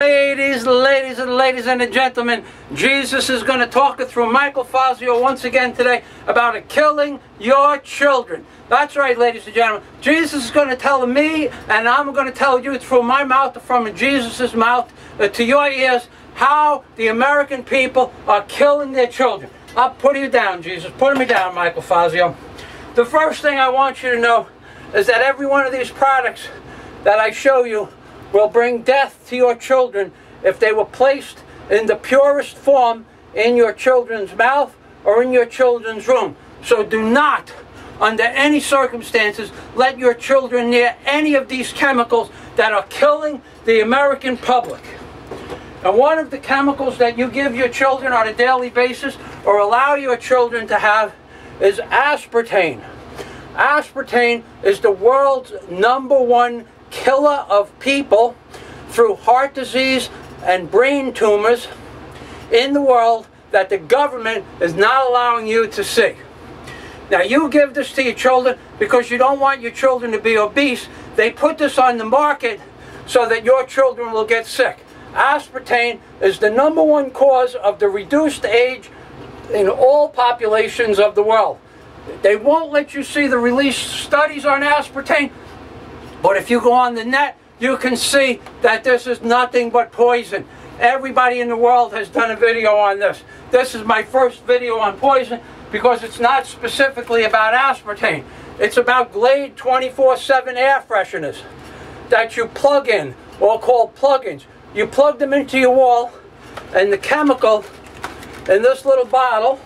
Ladies and gentlemen, Jesus is going to talk it through Michael Fazio once again today about killing your children. That's right, ladies and gentlemen. Jesus is going to tell me, and I'm going to tell you through my mouth, from Jesus' mouth to your ears, how the American people are killing their children. I'll put you down, Jesus. Put me down, Michael Fazio. The first thing I want you to know is that every one of these products that I show you will bring death to your children if they were placed in the purest form in your children's mouth or in your children's room. So do not, under any circumstances, let your children near any of these chemicals that are killing the American public. And one of the chemicals that you give your children on a daily basis or allow your children to have is aspartame. Aspartame is the world's #1 killer of people through heart disease and brain tumors in the world that the government is not allowing you to see. Now, you give this to your children because you don't want your children to be obese. They put this on the market so that your children will get sick. Aspartame is the #1 cause of the reduced age in all populations of the world. They won't let you see the released studies on aspartame, but if you go on the net, you can see that this is nothing but poison. Everybody in the world has done a video on this. This is my first video on poison because it's not specifically about aspartame. It's about Glade 24/7 air fresheners that you plug in, or called plug-ins. You plug them into your wall, and the chemical in this little bottle,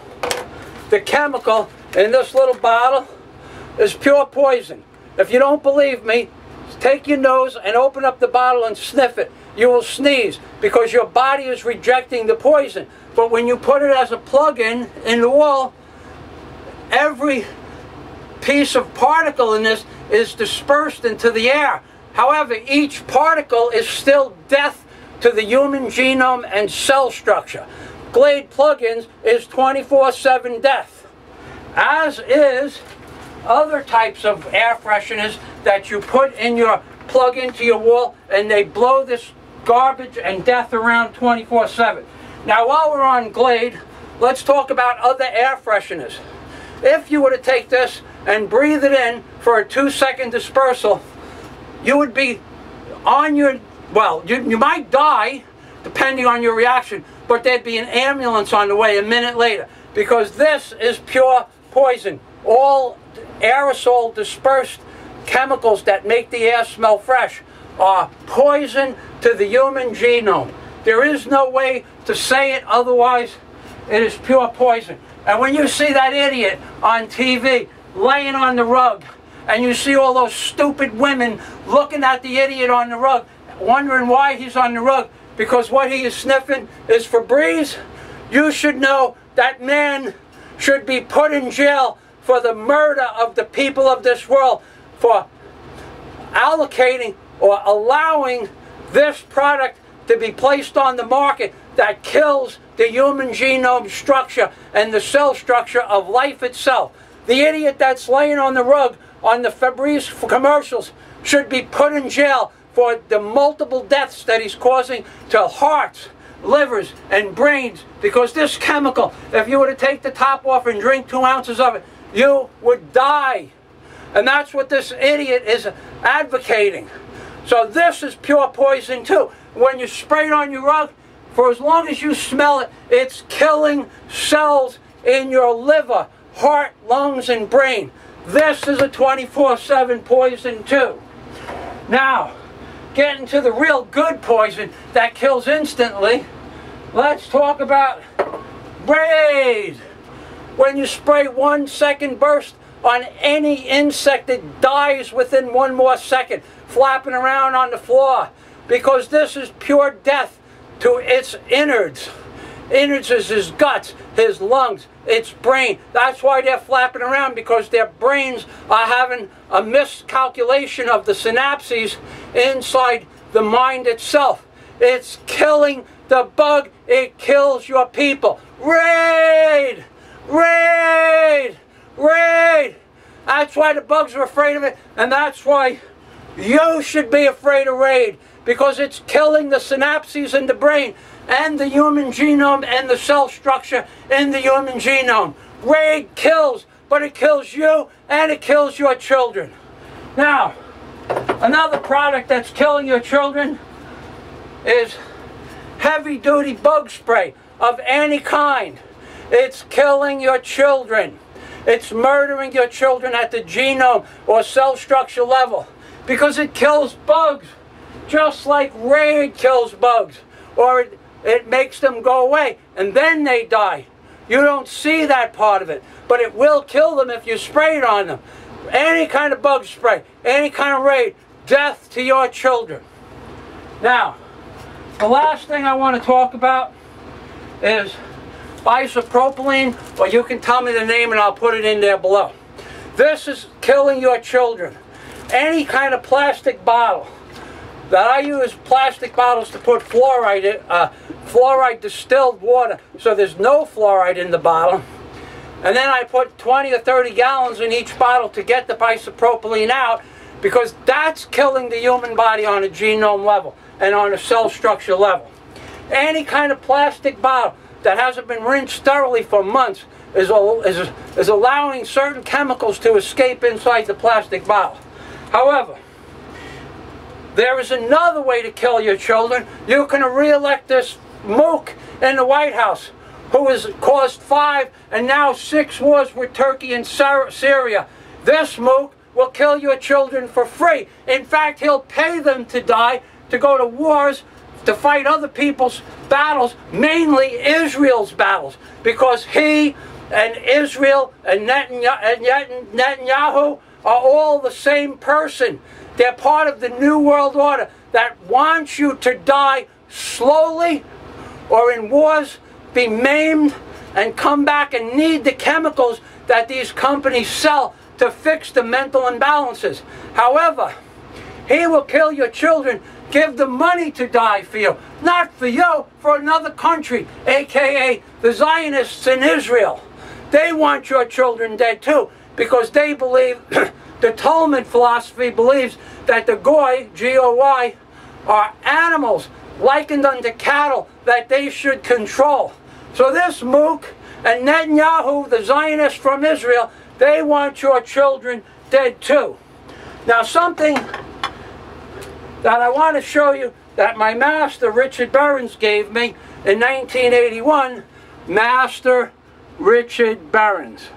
is pure poison. If you don't believe me, take your nose and open up the bottle and sniff it. You will sneeze because your body is rejecting the poison. But when you put it as a plug-in in the wall, every piece of particle in this is dispersed into the air. However, each particle is still death to the human genome and cell structure. Glade plug-ins is 24/7 death, as is other types of air fresheners that you put in your plug into your wall, and they blow this garbage and death around 24/7. Now, while we're on Glade, let's talk about other air fresheners. If you were to take this and breathe it in for a 2-second dispersal, you would be on your, well, you might die depending on your reaction, but there'd be an ambulance on the way a minute later, because this is pure poison. All aerosol dispersed chemicals that make the air smell fresh are poison to the human genome. There is no way to say it otherwise. It is pure poison. And when you see that idiot on TV laying on the rug, and you see all those stupid women looking at the idiot on the rug, wondering why he's on the rug, because what he is sniffing is Febreze, you should know that man should be put in jail for the murder of the people of this world, for allocating or allowing this product to be placed on the market that kills the human genome structure and the cell structure of life itself. The idiot that's laying on the rug on the Febreze commercials should be put in jail for the multiple deaths that he's causing to hearts, livers, and brains, because this chemical, if you were to take the top off and drink 2 ounces of it, you would die. And that's what this idiot is advocating. So this is pure poison too. When you spray it on your rug, for as long as you smell it, it's killing cells in your liver, heart, lungs, and brain. This is a 24/7 poison too. Now, getting to the real good poison that kills instantly, let's talk about Raid. When you spray 1-second burst on any insect, it dies within 1 more second, flapping around on the floor, because this is pure death to its innards. Innards is his guts, his lungs, its brain. That's why they're flapping around, because their brains are having a miscalculation of the synapses inside the mind itself. It's killing the bug. It kills your people. Raid! Raid! Raid! That's why the bugs are afraid of it, and that's why you should be afraid of Raid. because it's killing the synapses in the brain and the human genome and the cell structure in the human genome. RAID kills, but it kills you and it kills your children. Now, another product that's killing your children is heavy-duty bug spray of any kind. It's killing your children. It's murdering your children at the genome or cell structure level because it kills bugs, just like RAID kills bugs, or it makes them go away and then they die. You don't see that part of it, but it will kill them if you spray it on them. Any kind of bug spray, any kind of RAID, death to your children. Now, the last thing I want to talk about is isopropylene, or you can tell me the name and I'll put it in there below. This is killing your children. Any kind of plastic bottle that I use, plastic bottles to put fluoride in, fluoride distilled water, so there's no fluoride in the bottle. And then I put 20 or 30 gallons in each bottle to get the isopropylene out, because that's killing the human body on a genome level and on a cell structure level. Any kind of plastic bottle that hasn't been rinsed thoroughly for months is allowing certain chemicals to escape inside the plastic bottle. However, there is another way to kill your children. You can re-elect this mook in the White House, who has caused 5 and now 6 wars with Turkey and Syria. This mook will kill your children for free. In fact, he'll pay them to die, to go to wars, to fight other people's battles, mainly Israel's battles, because he and Israel and Netanyahu are all the same person. They're part of the New World Order that wants you to die slowly or in wars, be maimed, and come back and need the chemicals that these companies sell to fix the mental imbalances. However, he will kill your children, give them money to die for you. Not for you, for another country, aka the Zionists in Israel. They want your children dead too, because they believe, the Talmud philosophy believes that the Goy, G-O-Y, are animals likened unto cattle that they should control. So this mook and Netanyahu, the Zionists from Israel, they want your children dead too. Now, something that I want to show you that my master, Richard Behrens, gave me in 1981. Master Richard Behrens.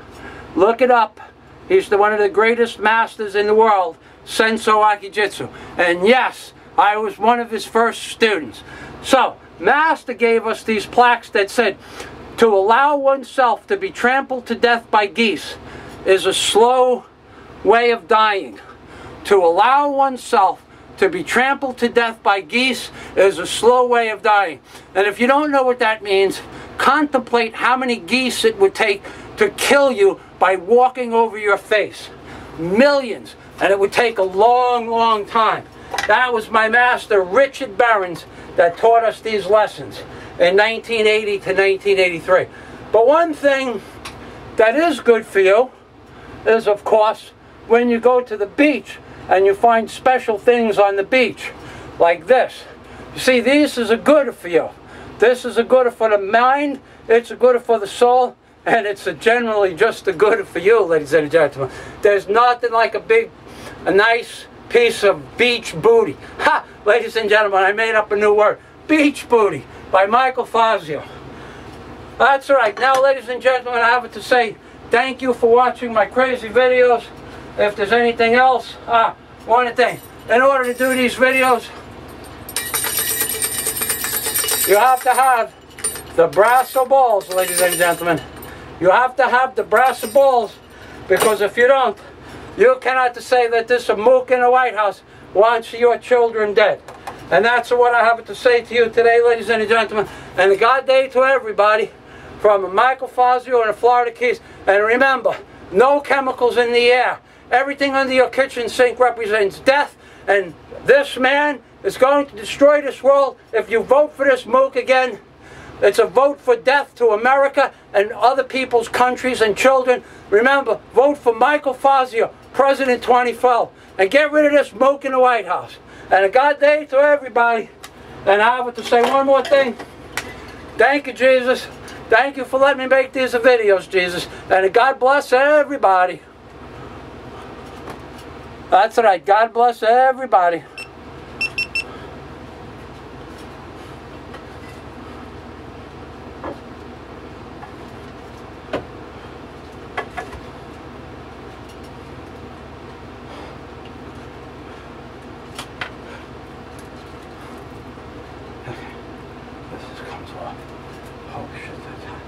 Look it up. He's one of the greatest masters in the world, Senso Akijitsu. And yes, I was one of his first students. So, Master gave us these plaques that said, to allow oneself to be trampled to death by geese is a slow way of dying. To allow oneself to be trampled to death by geese is a slow way of dying. And if you don't know what that means, contemplate how many geese it would take to kill you by walking over your face. Millions. And it would take a long, long time. That was my master, Richard Behrens, that taught us these lessons in 1980 to 1983. But one thing that is good for you is, of course, when you go to the beach and you find special things on the beach, like this. You see, this is a good for you. This is a good for the mind, it's a good for the soul, and it's generally just a good for you, ladies and gentlemen. There's nothing like a nice piece of beach booty. Ha! Ladies and gentlemen, I made up a new word. Beach booty by Michael Fazio. That's right. Now, ladies and gentlemen, I have to say thank you for watching my crazy videos. If there's anything else, one thing. In order to do these videos, you have to have the brass of balls, ladies and gentlemen. You have to have the brass of balls, because if you don't, you cannot say that this mook in the White House wants your children dead. And that's what I have to say to you today, ladies and gentlemen. And a God day to everybody from Michael Fazio and the Florida Keys. And remember, no chemicals in the air. Everything under your kitchen sink represents death. And this man is going to destroy this world. If you vote for this mook again, it's a vote for death to America and other people's countries and children. Remember, vote for Michael Fazio, President 2012. And get rid of this mook in the White House. And a God day to everybody. And I have to say one more thing. Thank you, Jesus. Thank you for letting me make these videos, Jesus. And God bless everybody. That's right. God bless everybody. This comes off. Oh shit, that's hot.